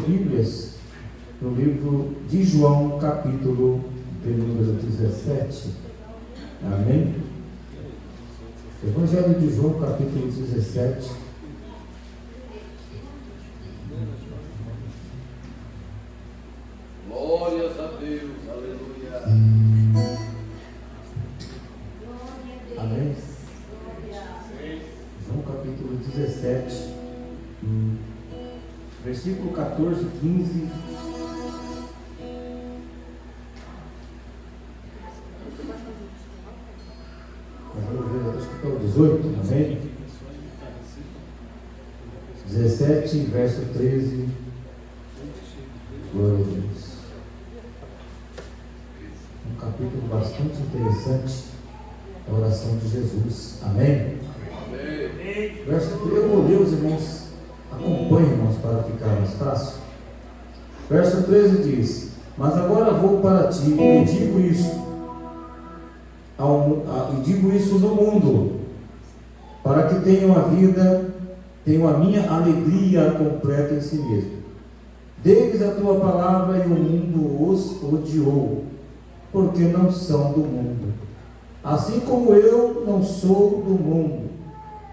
Bíblias no livro de João, capítulo de número 17. Amém? Evangelho de João, capítulo 17. Glórias a Deus, aleluia. Amém? João capítulo 17, versículo 14, 15. Acho que está o 18, amém? 17, verso 13. Glória a Deus. Um capítulo bastante interessante, a oração de Jesus. Amém? Amém. Verso 13, eu vou ler, os irmãos acompanhem, irmãos, para ficar mais fácil. Verso 13 diz: mas agora vou para ti e digo isso no mundo, para que tenham a vida, tenham a minha alegria completa em si mesmo. Dê-lhes a tua palavra e o mundo os odiou, porque não são do mundo, assim como eu não sou do mundo.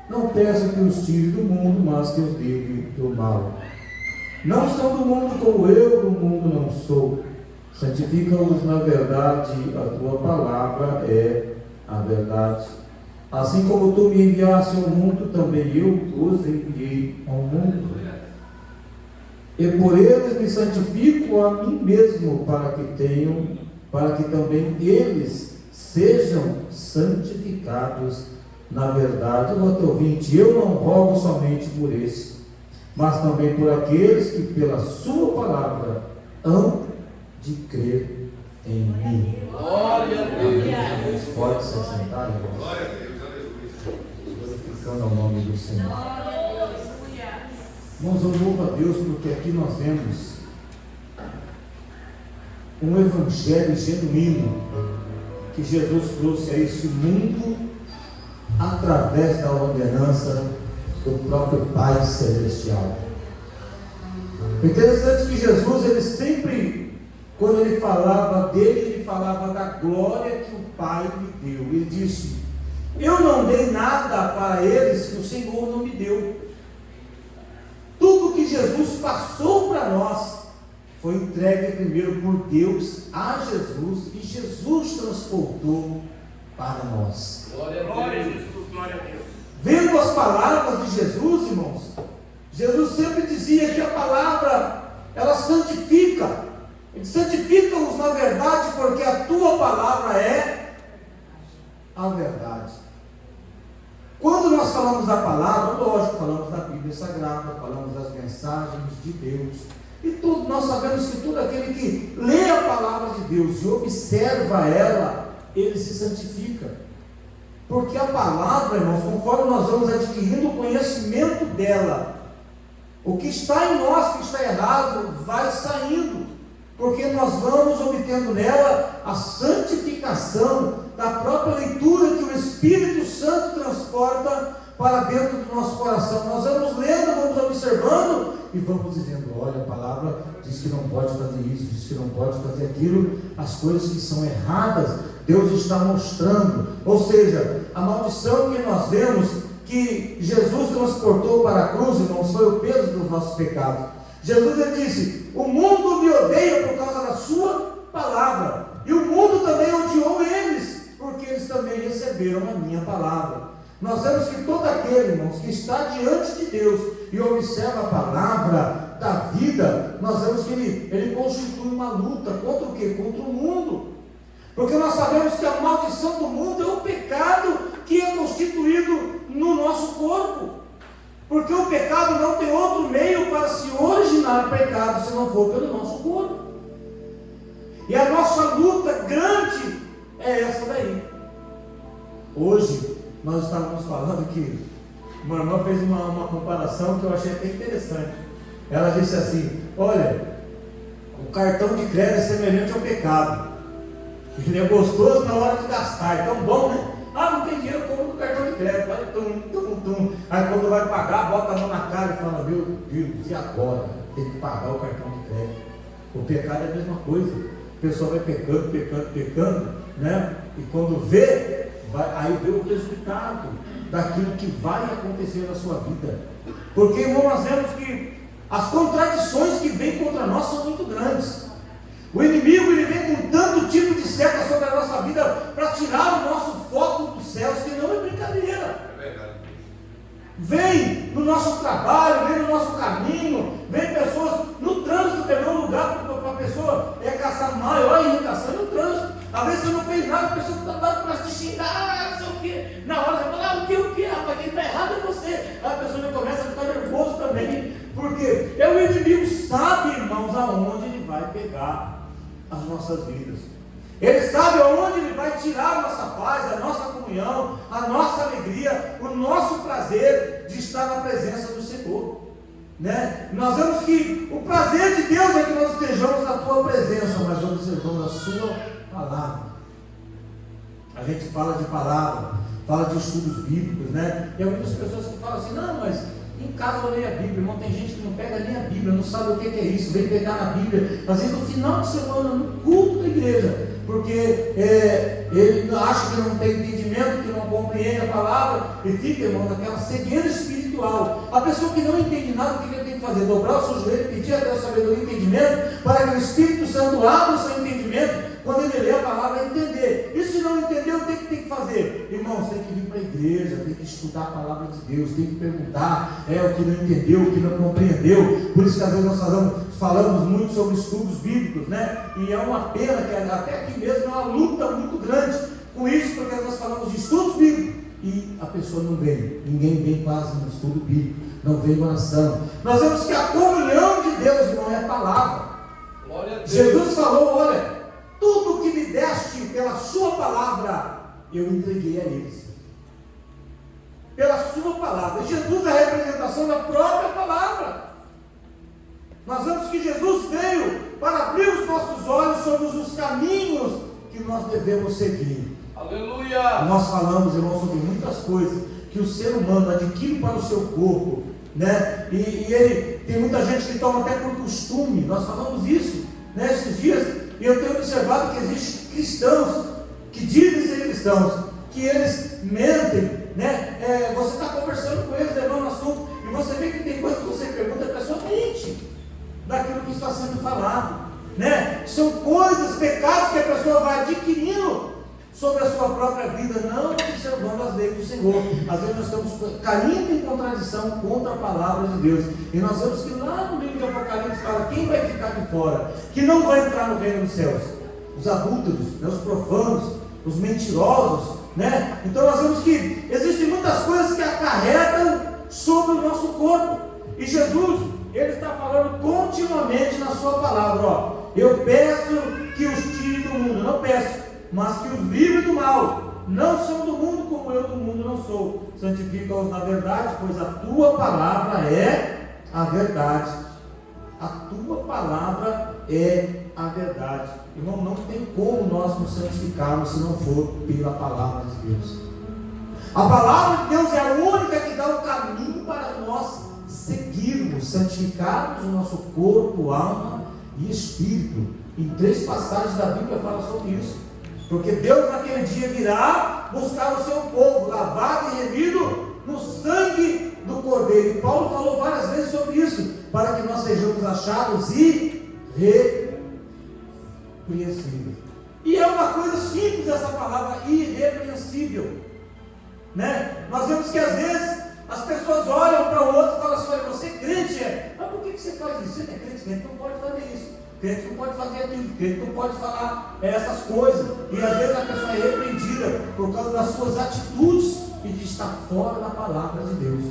Não peço que os tire do mundo, mas que os livre do mal. Não são do mundo como eu do mundo não sou. Santifica-os na verdade, a tua palavra é a verdade. Assim como tu me enviaste ao mundo, também eu os enviei ao mundo. E por eles me santifico a mim mesmo, para que também eles sejam santificados na verdade. Outro ouvinte, eu não rogo somente por estes, mas também por aqueles que pela sua palavra hão de crer em mim. Glória a Deus. Pode se assentar, irmãos. Glória a Deus, aleluia. Glorificando ao nome do Senhor. Irmãos, eu louvo a Deus porque aqui nós vemos um evangelho genuíno que Jesus trouxe a este mundo através da ordenança do próprio Pai Celestial. O interessante é que Jesus, ele sempre, quando ele falava dele, ele falava da glória que o Pai lhe deu. Ele disse: eu não dei nada para eles que o Senhor não me deu. Tudo que Jesus passou para nós foi entregue primeiro por Deus a Jesus, e Jesus transportou para nós. Glória a Deus. Glória a Deus. Vendo as palavras de Jesus, irmãos, Jesus sempre dizia que a palavra, ela santifica. Ele santifica-os na verdade, porque a tua palavra é a verdade. Quando nós falamos da palavra, lógico, falamos da Bíblia Sagrada, falamos das mensagens de Deus, e tudo, nós sabemos que todo aquele que lê a palavra de Deus e observa ela, ele se santifica. Porque a palavra, irmãos, conforme nós vamos adquirindo o conhecimento dela, o que está em nós, que está errado, vai saindo, porque nós vamos obtendo nela a santificação da própria leitura que o Espírito Santo transporta para dentro do nosso coração. Nós vamos lendo, vamos observando e vamos dizendo: olha, a palavra diz que não pode fazer isso, diz que não pode fazer aquilo. As coisas que são erradas, Deus está mostrando. Ou seja, a maldição que nós vemos, que Jesus transportou para a cruz, irmãos, foi o peso dos nossos pecados. Jesus, ele disse: o mundo me odeia por causa da sua palavra, e o mundo também odiou eles, porque eles também receberam a minha palavra. Nós vemos que todo aquele, irmãos, que está diante de Deus e observa a palavra da vida, nós vemos que ele constitui uma luta contra o quê? Contra o mundo. Porque nós sabemos que a maldição do mundo é o pecado que é constituído no nosso corpo. Porque o pecado não tem outro meio para se originar pecado se não for pelo nosso corpo. E a nossa luta grande é essa daí. Hoje nós estávamos falando que uma irmã fez uma comparação que eu achei até interessante. Ela disse assim: olha, o cartão de crédito é semelhante ao pecado. Ele é gostoso na hora de gastar, é tão bom, né? Ah, não tem dinheiro, como no cartão de crédito, vai tum. Aí quando vai pagar, bota a mão na cara e fala: meu Deus, e agora? tem que pagar o cartão de crédito. O pecado é a mesma coisa. A pessoa vai pecando, né? E quando vê, aí vê o resultado daquilo que vai acontecer na sua vida. Porque, irmão, nós vemos que as contradições que vêm contra nós são muito grandes. O inimigo, ele vem com tanto tipo de seta sobre a nossa vida para tirar o nosso foco dos céus, que não é brincadeira. É verdade. Vem no nosso trabalho, vem no nosso caminho, vem pessoas no trânsito, pegar um lugar para a pessoa caçar maior irritação no trânsito. Às vezes você não fez nada, a pessoa está dando para te xingar, não sei o quê. Na hora você fala, o que, rapaz, quem está errado é você. Aí a pessoa já começa a ficar nervoso também, porque o inimigo sabe, irmãos, aonde ele vai pegar as nossas vidas. Ele sabe aonde ele vai tirar a nossa paz, a nossa comunhão, a nossa alegria, o nosso prazer de estar na presença do Senhor, né? Nós vemos que o prazer de Deus é que nós estejamos na tua presença, mas nós estejamos na sua palavra. A gente fala de palavra, fala de estudos bíblicos, né? E há muitas pessoas que falam assim, não, mas em casa eu leio a Bíblia. Irmão, tem gente que não pega nem a Bíblia, não sabe o que é isso, vem pegar na Bíblia, às vezes no final de semana, no culto da igreja, porque ele acha que não tem entendimento, que não compreende a palavra, e fica, irmão, naquela cegueira espiritual. A pessoa que não entende nada, o que ele tem que fazer? Dobrar o seu joelho e pedir a Deus sabedoria e entendimento, para que o Espírito Santo abra o seu entendimento, quando ele lê a palavra, entender. E se não entendeu, o que tem que fazer? Irmãos, tem que vir para a igreja, tem que estudar a palavra de Deus, tem que perguntar o que não entendeu, o que não compreendeu. Por isso que às vezes nós falamos muito sobre estudos bíblicos, né? E é uma pena que até aqui mesmo é uma luta muito grande com isso, porque nós falamos de estudos bíblicos e a pessoa não vem, ninguém vem quase no estudo bíblico, não vem em oração. Nós vemos que a comunhão de Deus, irmão, é a palavra. Glória a Deus. Jesus falou, olha, tudo que me deste pela sua palavra, eu entreguei a eles. Pela sua palavra. Jesus é a representação da própria palavra. Nós vemos que Jesus veio para abrir os nossos olhos sobre os caminhos que nós devemos seguir. Aleluia! Nós falamos, irmãos, sobre muitas coisas que o ser humano adquire para o seu corpo, né? E ele tem muita gente que toma até por costume. Nós falamos isso, né, esses dias. E eu tenho observado que existem cristãos que dizem ser cristãos, que eles mentem, né? Você está conversando com eles, levando um assunto, e você vê que tem coisa que você pergunta, a pessoa mente daquilo que está sendo falado, né? São coisas, pecados que a pessoa vai adquirindo sobre a sua própria vida, não observando as leis do Senhor. Às vezes nós estamos caindo em contradição contra a palavra de Deus, e nós vemos que lá no livro de Apocalipse fala, quem vai ficar de fora, que não vai entrar no reino dos céus? Os adúlteros, né? Os profanos, os mentirosos, né? Então nós vemos que existem muitas coisas que acarretam sobre o nosso corpo, e Jesus, ele está falando continuamente na sua palavra, ó, eu peço que os tire do mundo, não peço, mas que os livre do mal. Não são do mundo, como eu do mundo não sou. Santifica-os na verdade, pois a tua palavra é a verdade. A tua palavra é a verdade. Irmão, não tem como nós nos santificarmos se não for pela palavra de Deus. A palavra de Deus é a única que dá o caminho para nós seguirmos, santificarmos o nosso corpo, alma e espírito. Em 3 passagens da Bíblia fala sobre isso. Porque Deus naquele dia virá buscar o seu povo, lavado e remido no sangue do Cordeiro. E Paulo falou várias vezes sobre isso, para que nós sejamos achados irrepreensíveis. E é uma coisa simples essa palavra, irrepreensível, né? Nós vemos que às vezes as pessoas olham para o outro e falam assim, olha, você é crente, mas por que você faz isso? Você não é crente, crente não pode fazer isso. Crente não pode fazer aquilo, crente não pode falar essas coisas, e às vezes a pessoa é repreendida por causa das suas atitudes e de estar fora da palavra de Deus.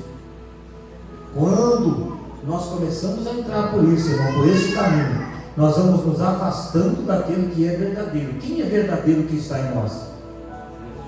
Quando nós começamos a entrar por isso, irmão, por esse caminho, nós vamos nos afastando daquele que é verdadeiro. Quem é verdadeiro que está em nós?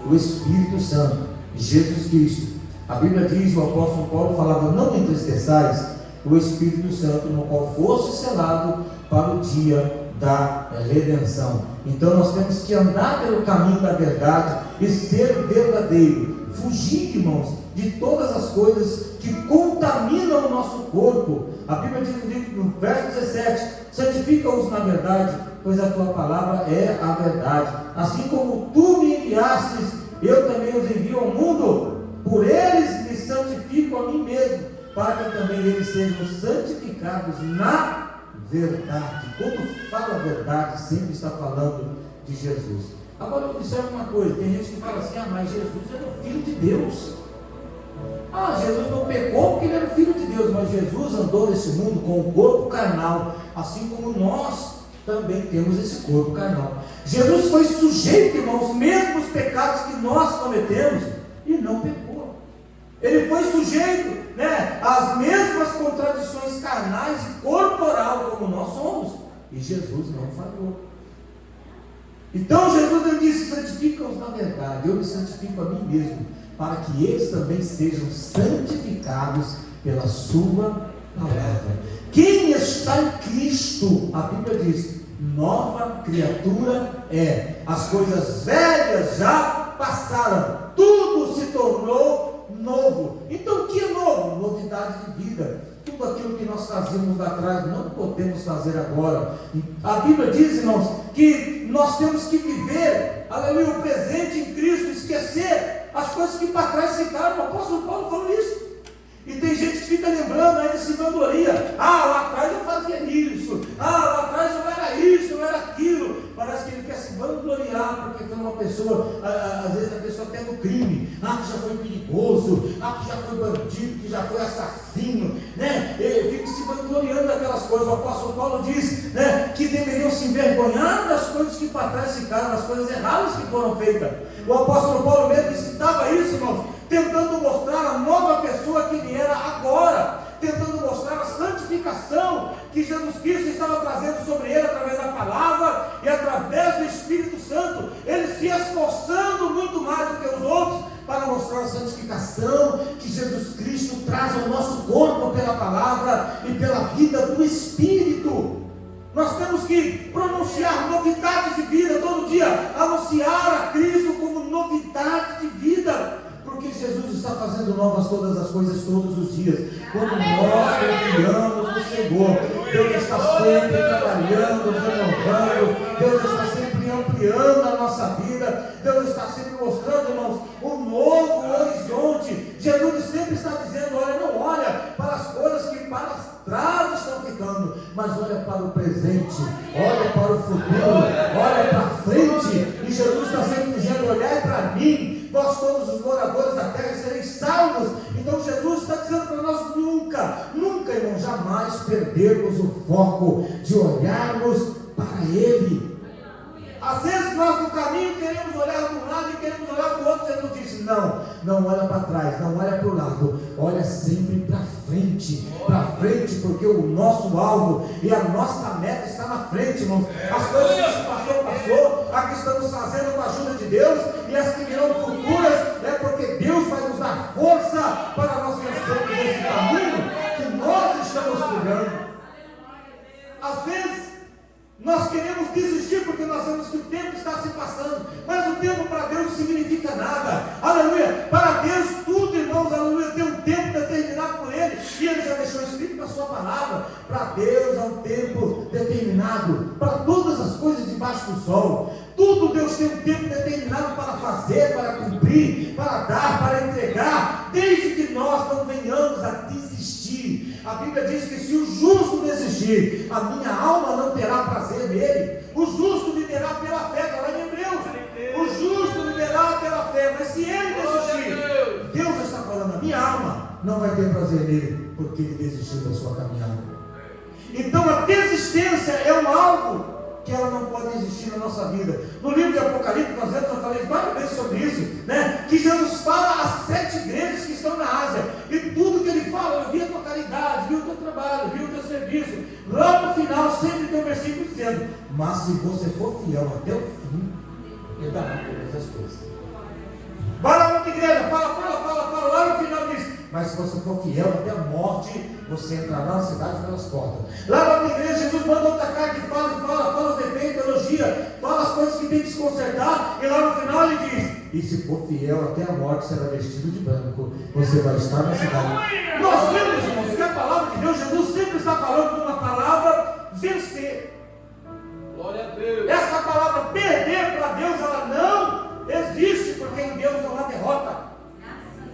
O Espírito Santo, Jesus Cristo. A Bíblia diz, o apóstolo Paulo falava, não entristeçais o Espírito Santo, no qual fosse selado para o dia da redenção. Então nós temos que andar pelo caminho da verdade e ser verdadeiro, fugir, irmãos, de todas as coisas que contaminam o nosso corpo. A Bíblia diz no verso 17: santifica-os na verdade, pois a tua palavra é a verdade. Assim como tu me enviastes, eu também os envio ao mundo. Por eles me santifico a mim mesmo, para que também eles sejam santificados na verdade. Quando fala a verdade, sempre está falando de Jesus. Agora observe uma coisa: tem gente que fala assim, mas Jesus era o Filho de Deus. Jesus não pecou porque ele era o Filho de Deus, mas Jesus andou nesse mundo com o corpo carnal, assim como nós também temos esse corpo carnal. Jesus foi sujeito, irmãos, aos mesmos pecados que nós cometemos e não pecou. Ele foi sujeito, às mesmas contradições carnais e corporal como nós somos, e Jesus não falhou. Então Jesus ele disse: santifica-os na verdade, eu me santifico a mim mesmo, para que eles também sejam santificados pela sua palavra. Quem está em Cristo, a Bíblia diz, nova criatura é. As coisas velhas já passaram, tudo se tornou novo. Então o que é novo? Novidade de vida. Tudo aquilo que nós fazíamos lá atrás não podemos fazer agora. A Bíblia diz, irmãos, que nós temos que viver, aleluia, o presente em Cristo, esquecer as coisas que para trás ficaram. O apóstolo Paulo falou isso. E tem gente que fica lembrando ainda, se vanagloria. Lá atrás eu fazia isso. Lá atrás eu era isso, eu era aquilo. Parece que ele quer se vangloriar, porque foi uma pessoa, às vezes a pessoa até no crime. Que já foi perigoso. Que já foi bandido, que já foi assassino. Ele fica se vangloriando daquelas coisas. O apóstolo Paulo diz, que deveriam se envergonhar das coisas que para trás ficaram, das coisas erradas que foram feitas. O apóstolo Paulo mesmo citava isso, irmãos, tentando mostrar a nova pessoa que ele era agora, tentando mostrar a santificação que Jesus Cristo estava trazendo sobre ele através da palavra e através do Espírito Santo. Ele se esforçando muito mais do que os outros para mostrar a santificação que Jesus Cristo traz ao nosso corpo pela palavra e pela vida do Espírito. Nós temos que pronunciar novidade de vida todo dia, anunciar a Cristo como novidade de vida, porque Jesus está fazendo novas todas as coisas todos os dias. Quando nós confiamos no Senhor, Deus está sempre trabalhando, renovando, Deus está sempre ampliando a nossa vida, Deus está sempre mostrando, irmãos, um novo horizonte. Jesus sempre está dizendo: olha, não olha para as coisas que para trás estão ficando, mas olha para o presente, olha para o futuro, olha para frente. E Jesus está sempre dizendo: olhai para mim, vós todos os moradores da terra sereis salvos. Então Jesus está dizendo para nós: nunca, irmão, jamais perdermos o foco de olharmos para Ele. Às vezes nós no caminho queremos olhar de um lado e queremos olhar para o outro. Jesus disse: não olha para trás, não olha para o lado, olha sempre para frente, porque o nosso alvo e a nossa meta está na frente, irmãos. As coisas que se passou, a que estamos fazendo com a ajuda de Deus, e as que virão futuras, é porque Deus vai nos dar força para nós vencermos esse caminho que nós estamos trilhando. Às vezes nós queremos desistir porque nós vemos que o tempo está se passando, mas o tempo para Deus não significa nada. Aleluia! Para Deus tudo, irmãos, aleluia, tem um tempo determinado por Ele, e Ele já deixou escrito na sua palavra. Para Deus é um tempo determinado para todas as coisas debaixo do sol. Tudo Deus tem um tempo determinado para fazer, para cumprir, para dar, para entregar, desde que nós não venhamos a desistir. A Bíblia diz que se o justo desistir, a minha alma não terá prazer nele. O justo viverá pela fé, está lá em Hebreus. O justo viverá pela fé, mas se ele desistir, Deus está falando: a minha alma não vai ter prazer nele, porque ele desistiu da sua caminhada. Então a desistência é um alvo que ela não pode existir na nossa vida. No livro de Apocalipse, eu falei várias vezes sobre isso, que Jesus fala às 7 igrejas que estão na Ásia, e tudo que ele fala: eu vi a tua caridade, vi o teu trabalho, vi o teu serviço. Lá no final sempre tem um versículo dizendo: mas se você for fiel até o fim, ele dará todas as coisas. Vai lá na outra igreja, fala, lá no final diz: mas se você for fiel até a morte, você entrará na cidade pelas portas. Lá na outra igreja, Jesus manda outra carta que fala os defeitos, elogia, fala as coisas que tem que se consertar, e lá no final ele diz: e se for fiel até a morte, será vestido de branco. Você vai estar na cidade. Nós vemos, irmãos, que a palavra de Deus, Jesus sempre está falando de uma palavra vencer. Glória a Deus. Essa palavra perder para Deus, ela não existe, porque em Deus não há derrota.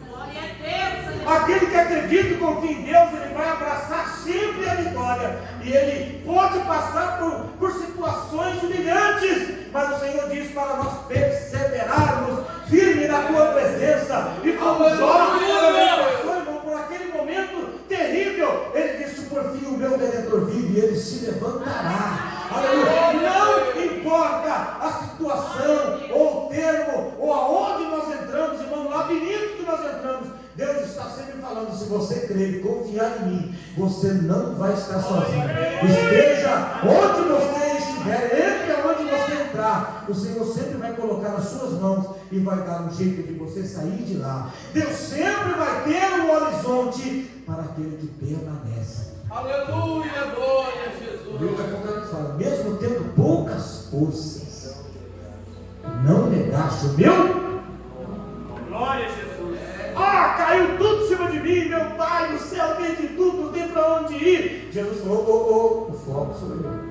Glória a Deus. Aquele que acredita e confia em Deus, ele vai abraçar sempre a vitória. E ele pode passar por situações humilhantes, mas o Senhor diz para nós perseverarmos firme na tua presença. E como Jó, irmão, por aquele momento terrível, ele disse: por fim o meu Redentor vive e ele se levantará. Aleluia. Não importa a situação, ou o termo, ou aonde nós entramos, irmão, no labirinto que nós entramos, Deus está sempre falando: se você crer e confiar em mim, você não vai estar sozinho. Esteja onde você estiver, entre aonde você entrar, o Senhor sempre vai colocar nas suas mãos e vai dar um jeito de você sair de lá. Deus sempre vai ter um horizonte para aquele que permanece. Aleluia, glória a Jesus. Deus Apocalipse fala: mesmo tendo poucas forças, não negaste o meu. Glória a Jesus. Caiu tudo em cima de mim, meu Pai, o céu tem de tudo, não tem para onde ir. Jesus falou: o foco sou eu.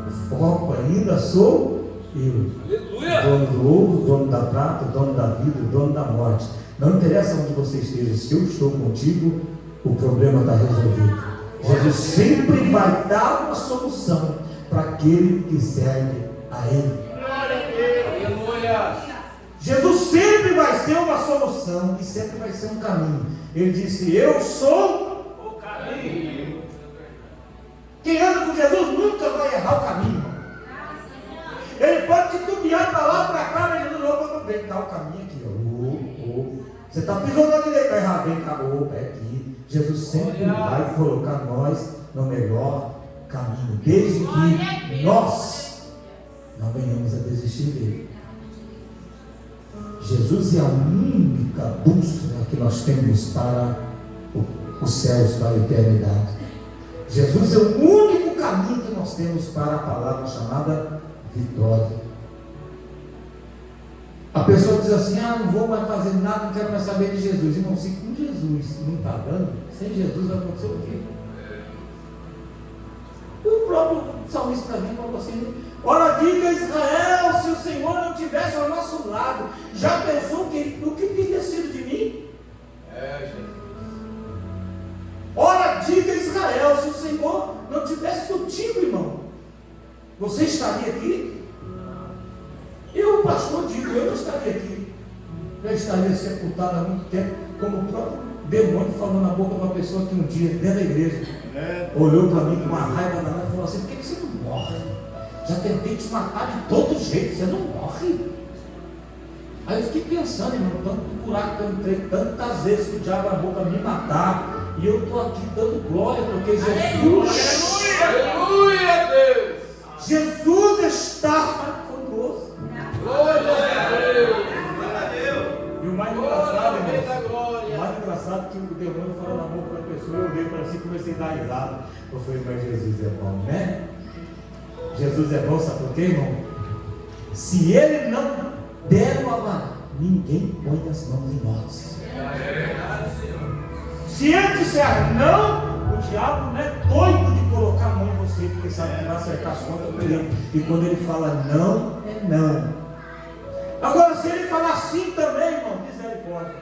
O foco ainda sou eu. Aleluia. O dono do ouro, o dono da prata, o dono da vida, o dono da morte. Não interessa onde você esteja, se eu estou contigo, o problema está resolvido. Jesus sempre vai dar uma solução para aquele que serve a Ele. Aleluia. Jesus sempre vai ser uma solução e sempre vai ser um caminho. Ele disse: eu sou o caminho. Quem anda com Jesus nunca vai errar o caminho. Ele pode titubear para lá, para cá, mas Jesus não vai dar o caminho aqui. Você está pisando na direita, vai errar, vem cá, é aqui. Jesus sempre vai colocar nós no melhor caminho, desde que nós não venhamos a desistir dele. Jesus é a única bússola que nós temos para os céus, para a eternidade. Jesus é o único caminho que nós temos para a palavra chamada vitória. A pessoa diz assim: não vou mais fazer nada, não quero mais saber de Jesus. Irmão, se com Jesus não está dando, sem Jesus vai acontecer o quê? O próprio salmista também falou assim: ora, diga Israel, se o Senhor não estivesse ao nosso lado, já pensou o que teria sido de mim? Jesus. Ora, diga Israel, se o Senhor não estivesse contigo, irmão, você estaria aqui? Eu, pastor, digo, eu não estaria aqui. Eu estaria sepultado há muito tempo, como o próprio demônio falou na boca de uma pessoa que um dia, dentro da igreja, olhou para mim com uma raiva danada e falou assim: por que você não morre? Já tentei te matar de todo jeito, você não morre. Aí eu fiquei pensando, irmão, tanto buraco que eu entrei tantas vezes que o diabo armou para me matar, e eu estou aqui dando glória, porque Jesus, Aleluia, Deus. Jesus está conosco. Glória a Deus. E o mais engraçado, Glória a irmão, glória. o mais engraçado é que o demônio fala na boca da pessoa, eu olhei para si e comecei a dar risada. Eu falei: mas Jesus é bom, né? Jesus é bom, sabe por quê, irmão? Se Ele não der o aval, ninguém põe as mãos em nós. Se Ele disser não, o diabo não é doido de colocar a mão em você, porque sabe que vai acertar as contas com ele. E quando ele fala não, é não. Agora, se ele falar sim também, irmão, misericórdia.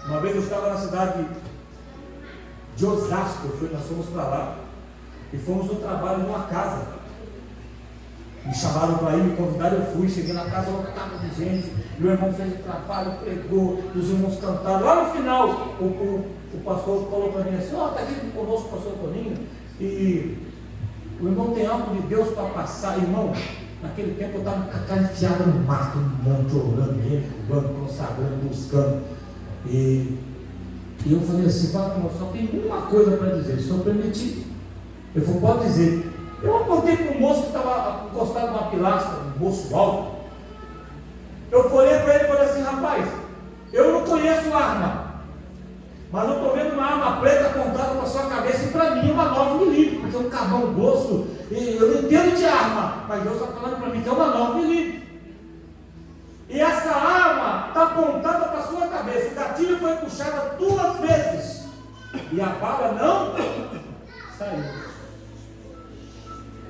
Uma vez eu estava na cidade de Osasco, nós fomos para lá e fomos no trabalho numa casa. Me chamaram para ir, me convidaram, eu fui, cheguei na casa lotada de gente, meu irmão fez o trabalho, pregou, os irmãos cantaram. Lá no final, o pastor falou para mim assim: está aqui conosco o pastor Toninho, e o irmão tem algo de Deus para passar. Irmão, naquele tempo eu estava com a cara enfiada no mato, um monte, orando, jejuando, consagrando, buscando. E eu falei assim: Fábio, só tem uma coisa para dizer, só permitir. Eu falei: pode dizer. Eu apontei para um moço que estava encostado numa pilastra, um moço alto. Eu olhei para ele e falei assim: rapaz, eu não conheço arma, mas eu estou vendo uma arma preta apontada para a sua cabeça, e para mim é uma 9mm, porque é um cabão grosso, e eu não entendo de arma, mas Deus está falando para mim que é uma 9mm. E essa arma está apontada para a sua cabeça. O gatilho foi puxado 2 vezes. E a bala não saiu.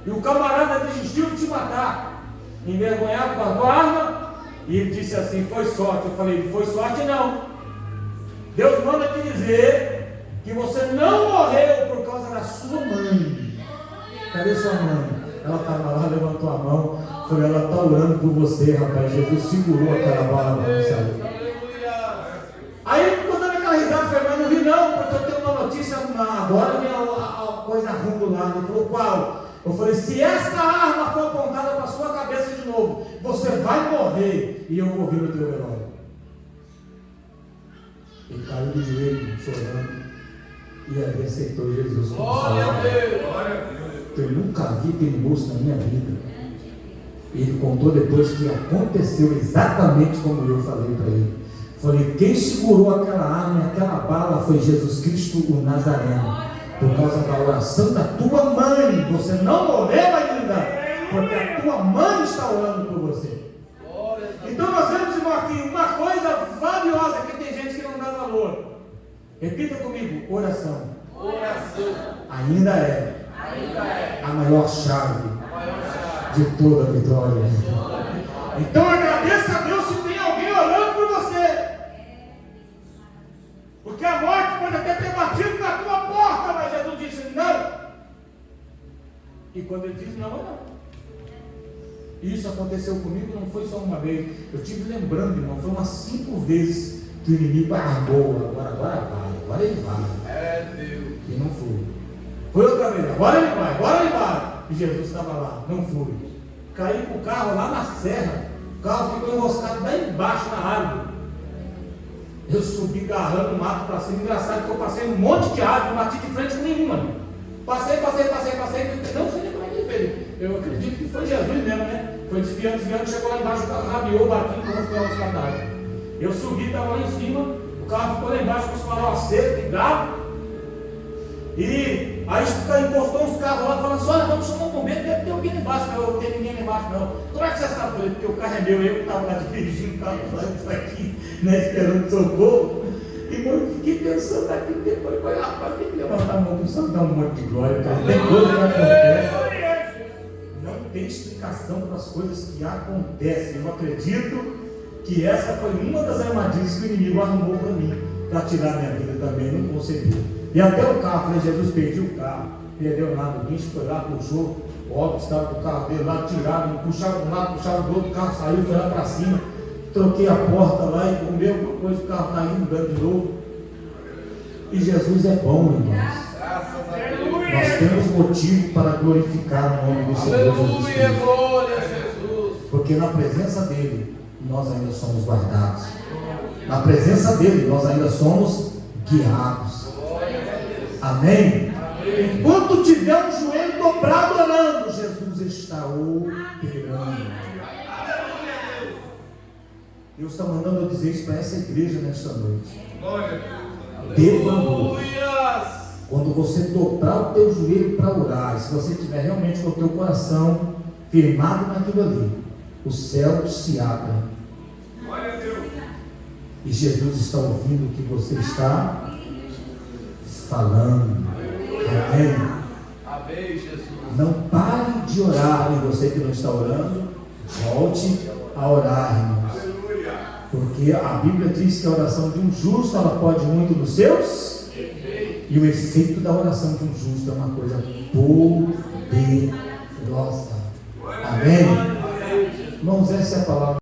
E o camarada desistiu de te matar. Envergonhado, guardou a arma. E ele disse assim: foi sorte. Eu falei: foi sorte não. Deus manda te dizer que você não morreu por causa da sua mãe. Cadê sua mãe? Ela estava lá, levantou a mão. Falei: ela está orando por você, rapaz. Jesus segurou aquela bala para não sair. Aí ele ficou dando aquela risada. Falei: mas não vi não, porque eu tenho uma notícia agora, vem a coisa ruim do lado. Ele falou: qual? Eu falei: se essa arma for apontada para a sua cabeça de novo, você vai morrer e eu vou vir no teu velório. Ele caiu de joelho, chorando, e ali aceitou Jesus como Salvador. Eu nunca vi teimoso na minha vida. Ele contou depois que aconteceu exatamente como eu falei para ele. Falei: quem segurou aquela arma e aquela bala foi Jesus Cristo, o Nazareno. Por causa da oração da tua mãe. Você não morreu ainda, porque a tua mãe está orando por você. Então nós vemos, irmão, aqui uma coisa valiosa que tem gente que não dá valor. Repita comigo: oração. Ainda é a maior chave de toda a vitória. Então agradeça a Deus se tem alguém orando por você. Porque a morte pode até ter batido na tua porta, mas Jesus disse não. E quando ele disse não, não. Isso aconteceu comigo, não foi só uma vez. Eu estive lembrando, irmão, foi umas 5 vezes que o inimigo armou. Agora ele vai. É Deus. E não fui. Foi outra vez, agora ele vai. E Jesus estava lá, não fui. Caí com o carro lá na serra. O carro ficou enroscado lá embaixo na árvore. Eu subi agarrando o mato para cima. Engraçado que eu passei um monte de árvore, não bati de frente com nenhuma. Passei. Não sei nem como é que ele fez. Eu acredito que foi Jesus mesmo, né? Foi desviando, chegou lá embaixo, o carro rabiou, bati e ficou enroscado na árvore. Eu subi, estava lá em cima, o carro ficou lá embaixo com os farol acesos, ligado. E aí encostou uns carros lá falando assim: olha, vamos chamar um bombeiro, deve ter alguém lá embaixo. Não tem ninguém lá embaixo não. Como é que você sabe? Porque o carro é meu, eu que estava lá dirigindo o carro, isso aqui, né, esperando socorro. E eu fiquei pensando aqui, depois, rapaz, tem que levantar a mão, só dar um monte de glória, cara. Tem coisa que acontece. Não tem explicação para as coisas que acontecem. Eu acredito que essa foi uma das armadilhas que o inimigo arrumou para mim, para tirar minha vida também, não conseguiu. E até o carro, falei: Jesus, perdi o carro, perdeu nada, o bicho foi lá, puxou, o óbvio estava com o carro dele lá, tiraram, puxaram de um lado, puxaram do outro, o carro saiu, foi lá para cima, troquei a porta lá e comeu alguma coisa, o carro está indo, dando de novo. E Jesus é bom, irmãos. Nós temos motivo para glorificar o nome do Senhor Jesus Cristo. Glória a Jesus. Porque na presença dele, nós ainda somos guardados. Na presença dele, nós ainda somos guiados. Amém? Enquanto tiver um joelho dobrado orando, Jesus está operando. Deus está mandando eu dizer isso para essa igreja nesta noite. Dê valor. Quando você dobrar o teu joelho para orar, se você estiver realmente com o teu coração firmado naquilo ali, o céu se abre. E Jesus está ouvindo o que você está falando. Amém, Jesus. Não pare de orar. E você que não está orando, volte a orar, irmãos. Porque a Bíblia diz que a oração de um justo, ela pode muito nos seus. E o efeito da oração de um justo é uma coisa poderosa. Amém? Irmãos, essa é a palavra.